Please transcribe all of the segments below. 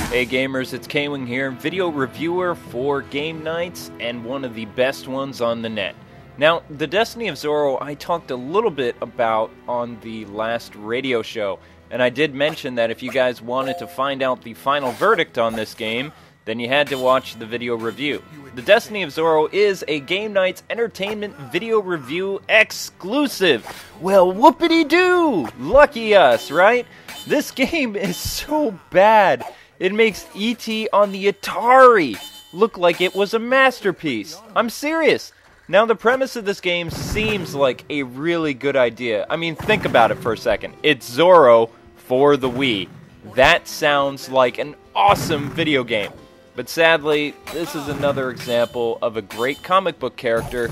Hey gamers, it's K-Wing here, video reviewer for game nights and one of the best ones on the net. Now, the Destiny of Zorro I talked a little bit about on the last radio show, and I did mention that if you guys wanted to find out the final verdict on this game, then you had to watch the video review. The Destiny of Zorro is a Game Nights Entertainment video review exclusive. Well, whoopity-doo! Lucky us, right? This game is so bad. It makes E.T. on the Atari look like it was a masterpiece. I'm serious. Now, the premise of this game seems like a really good idea. I mean, think about it for a second. It's Zorro for the Wii. That sounds like an awesome video game. But sadly, this is another example of a great comic book character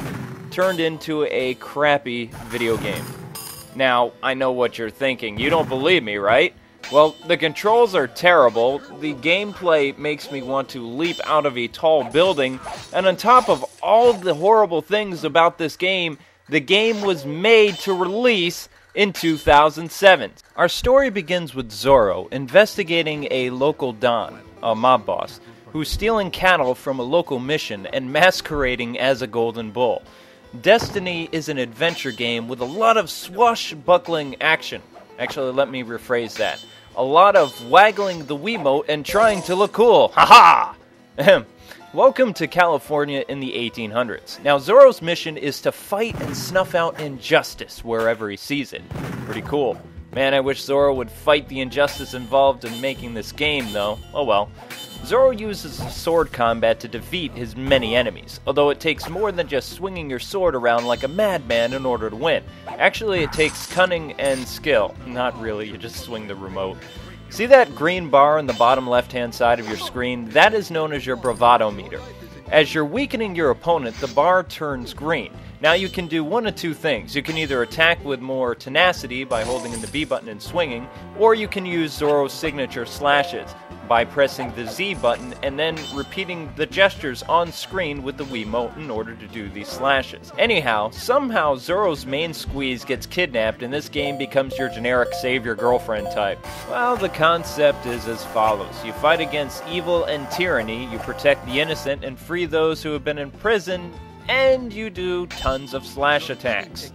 turned into a crappy video game. Now, I know what you're thinking. You don't believe me, right? Well, the controls are terrible, the gameplay makes me want to leap out of a tall building, and on top of all the horrible things about this game, the game was made to release in 2007. Our story begins with Zorro investigating a local Don, a mob boss, who's stealing cattle from a local mission and masquerading as a golden bull. Destiny is an adventure game with a lot of swashbuckling action. Actually, let me rephrase that. A lot of waggling the Wiimote and trying to look cool. Ha ha! Welcome to California in the 1800s. Now, Zorro's mission is to fight and snuff out injustice wherever he sees it. Pretty cool. Man, I wish Zorro would fight the injustice involved in making this game, though. Oh well. Zorro uses sword combat to defeat his many enemies, although it takes more than just swinging your sword around like a madman in order to win. Actually, it takes cunning and skill. Not really, you just swing the remote. See that green bar on the bottom left-hand side of your screen? That is known as your bravado meter. As you're weakening your opponent, the bar turns green. Now you can do one of two things. You can either attack with more tenacity by holding in the B button and swinging, or you can use Zorro's signature slashes by pressing the Z button and then repeating the gestures on screen with the Wiimote in order to do these slashes. Anyhow, somehow Zorro's main squeeze gets kidnapped and this game becomes your generic save your girlfriend type. Well, the concept is as follows. You fight against evil and tyranny, you protect the innocent and free those who have been in prison, and you do tons of slash attacks.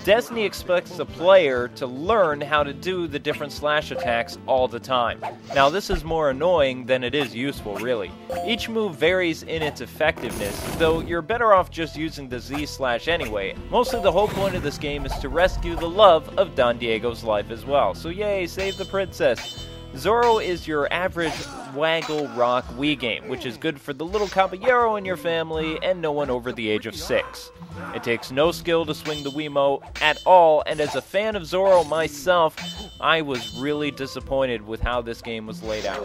Destiny expects the player to learn how to do the different slash attacks all the time. Now, this is more annoying than it is useful, really. Each move varies in its effectiveness, though you're better off just using the Z slash anyway. Mostly the whole point of this game is to rescue the love of Don Diego's life as well. So yay, save the princess! Zorro is your average waggle rock Wii game, which is good for the little caballero in your family and no one over the age of 6. It takes no skill to swing the Wiimote at all, and as a fan of Zorro myself, I was really disappointed with how this game was laid out.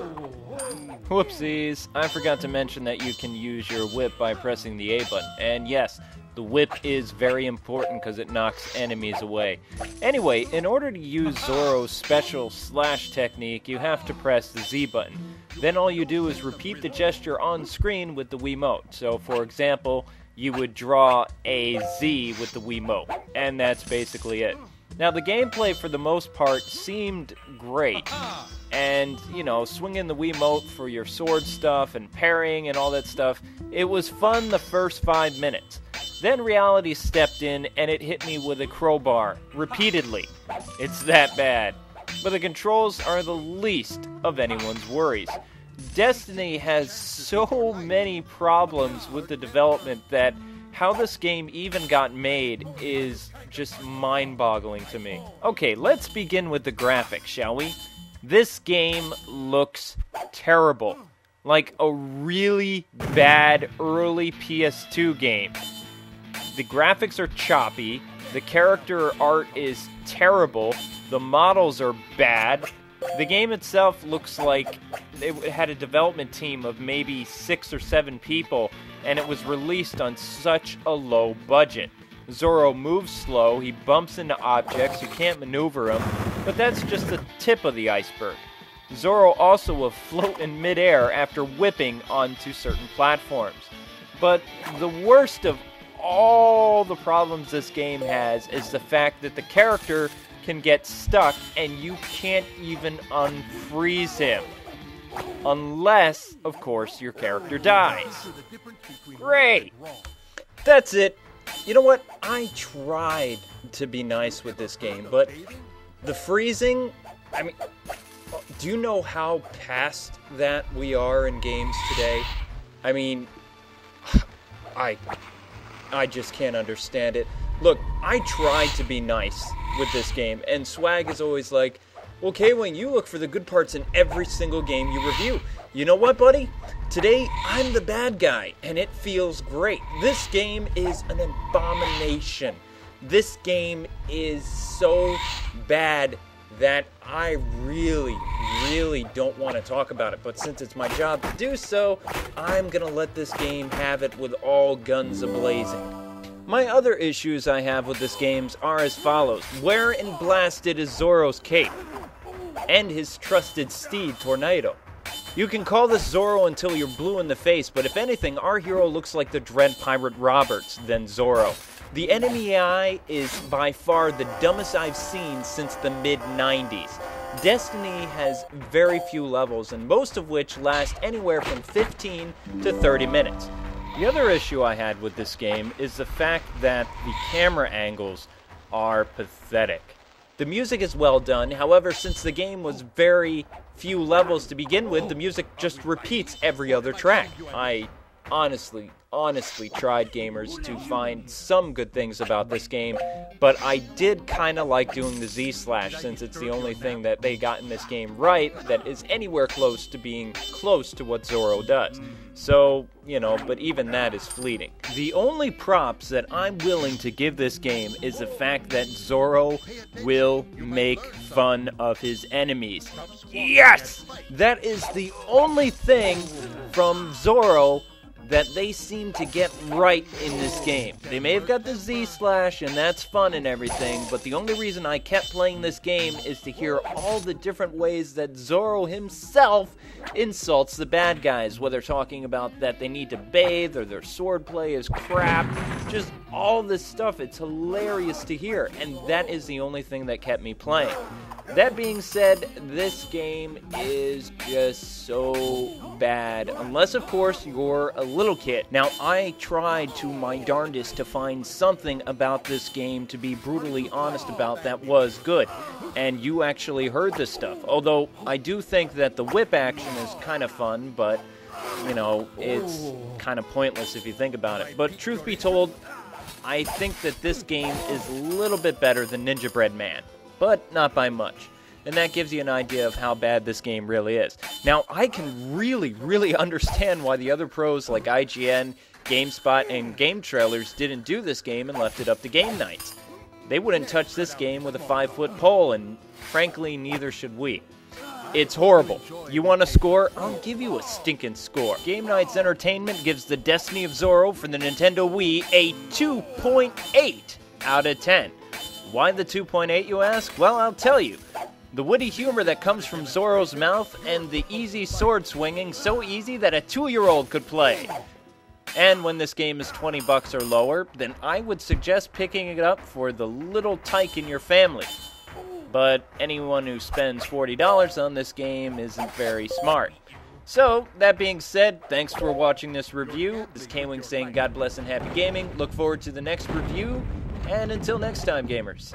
Whoopsies, I forgot to mention that you can use your whip by pressing the A button, and yes, the whip is very important because it knocks enemies away. Anyway, in order to use Zorro's special slash technique, you have to press the Z button. Then all you do is repeat the gesture on screen with the Wiimote. So, for example, you would draw a Z with the Wiimote, and that's basically it. Now, the gameplay for the most part seemed great, and, you know, swinging the Wiimote for your sword stuff and parrying and all that stuff, it was fun the first 5 minutes. Then reality stepped in and it hit me with a crowbar, repeatedly. It's that bad. But the controls are the least of anyone's worries. Destiny has so many problems with the development that how this game even got made is just mind-boggling to me. Okay, let's begin with the graphics, shall we? This game looks terrible. Like a really bad early PS2 game. The graphics are choppy, the character art is terrible, the models are bad. The game itself looks like it had a development team of maybe 6 or 7 people, and it was released on such a low budget. Zorro moves slow, he bumps into objects, you can't maneuver him, but that's just the tip of the iceberg. Zorro also will float in midair after whipping onto certain platforms. But the worst of all the problems this game has is the fact that the character can get stuck and you can't even unfreeze him. Unless, of course, your character dies. Great! That's it. You know what? I tried to be nice with this game, but the freezing, I mean, do you know how past that we are in games today? I mean, I just can't understand it. Look, I tried to be nice with this game, and Swag is always like, well, K-Wing, you look for the good parts in every single game you review. You know what, buddy? Today, I'm the bad guy, and it feels great. This game is an abomination. This game is so bad that I really don't want to talk about it. But since it's my job to do so, I'm going to let this game have it with all guns a-blazing. My other issues I have with this game are as follows. Where in blasted is Zorro's cape? And his trusted steed, Tornado. You can call this Zorro until you're blue in the face, but if anything, our hero looks like the Dread Pirate Roberts than Zorro. The enemy AI is by far the dumbest I've seen since the mid-90s. Destiny has very few levels, and most of which last anywhere from 15 to 30 minutes. The other issue I had with this game is the fact that the camera angles are pathetic. The music is well done, however, since the game was very few levels to begin with, the music just repeats every other track. I honestly tried, gamers, to find some good things about this game, but I did kind of like doing the Z-slash, since it's the only thing that they got in this game right that is anywhere close to being close to what Zorro does. So, you know, but even that is fleeting. The only props that I'm willing to give this game is the fact that Zorro will make fun of his enemies. Yes! That is the only thing from Zorro that they seem to get right in this game. They may have got the Z-slash, and that's fun and everything, but the only reason I kept playing this game is to hear all the different ways that Zorro himself insults the bad guys, whether talking about that they need to bathe or their swordplay is crap, just all this stuff. It's hilarious to hear, and that is the only thing that kept me playing. That being said, this game is just so bad, unless of course you're a little kid. Now, I tried to my darndest to find something about this game to be brutally honest about that was good, and you actually heard this stuff. Although, I do think that the whip action is kind of fun, but, you know, it's kind of pointless if you think about it. But truth be told, I think that this game is a little bit better than Ninja Bread Man, but not by much. And that gives you an idea of how bad this game really is. Now, I can really understand why the other pros like IGN, GameSpot, and Game Trailers didn't do this game and left it up to Game Nights. They wouldn't touch this game with a 5-foot pole, and frankly, neither should we. It's horrible. You want a score? I'll give you a stinking score. Game Nights Entertainment gives The Destiny of Zorro for the Nintendo Wii a 2.8 out of 10. Why the 2.8, you ask? Well, I'll tell you. The witty humor that comes from Zorro's mouth, and the easy sword swinging, so easy that a 2-year-old could play. And when this game is $20 or lower, then I would suggest picking it up for the little tyke in your family. But anyone who spends $40 on this game isn't very smart. So, that being said, thanks for watching this review. This is K-Wing saying God bless and happy gaming. Look forward to the next review, and until next time, gamers.